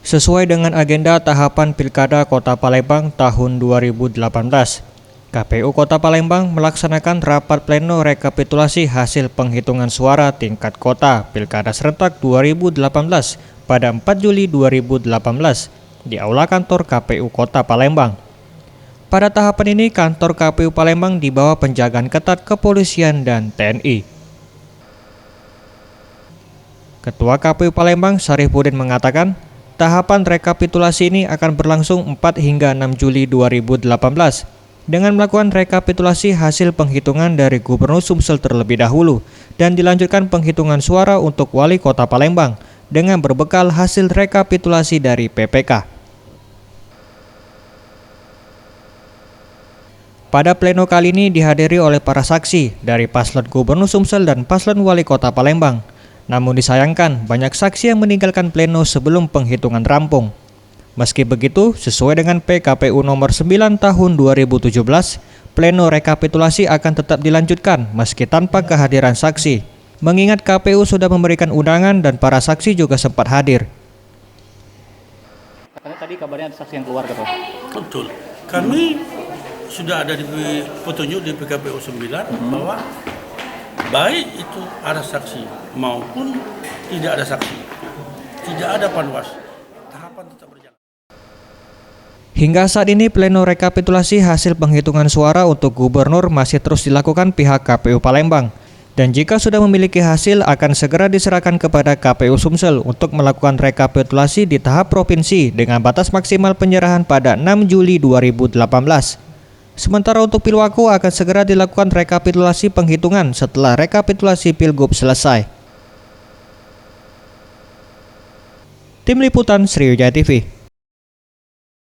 Sesuai dengan agenda tahapan Pilkada Kota Palembang tahun 2018, KPU Kota Palembang melaksanakan rapat pleno rekapitulasi hasil penghitungan suara tingkat kota Pilkada Serentak 2018 pada 4 Juli 2018 di Aula Kantor KPU Kota Palembang. Pada tahapan ini, kantor KPU Palembang di bawah penjagaan ketat kepolisian dan TNI. Ketua KPU Palembang Syarifudin mengatakan, tahapan rekapitulasi ini akan berlangsung 4 hingga 6 Juli 2018 dengan melakukan rekapitulasi hasil penghitungan dari Gubernur Sumsel terlebih dahulu dan dilanjutkan penghitungan suara untuk Wali Kota Palembang dengan berbekal hasil rekapitulasi dari PPK. Pada pleno kali ini dihadiri oleh para saksi dari paslon Gubernur Sumsel dan paslon Wali Kota Palembang. Namun disayangkan, banyak saksi yang meninggalkan pleno sebelum penghitungan rampung. Meski begitu, sesuai dengan PKPU nomor 9 tahun 2017, pleno rekapitulasi akan tetap dilanjutkan meski tanpa kehadiran saksi. Mengingat KPU sudah memberikan undangan dan para saksi juga sempat hadir. Katanya tadi kabarnya ada saksi yang keluar gitu. Betul. Kami sudah ada di petunjuk di PKPU 9 bahwa baik itu ada saksi maupun tidak ada saksi, tidak ada panwas, tahapan tetap berjalan. Hingga saat ini pleno rekapitulasi hasil penghitungan suara untuk gubernur masih terus dilakukan pihak KPU Palembang. Dan jika sudah memiliki hasil akan segera diserahkan kepada KPU Sumsel untuk melakukan rekapitulasi di tahap provinsi dengan batas maksimal penyerahan pada 6 Juli 2018. Sementara untuk Pilwako akan segera dilakukan rekapitulasi penghitungan setelah rekapitulasi Pilgub selesai. Tim Liputan Sriwijaya TV.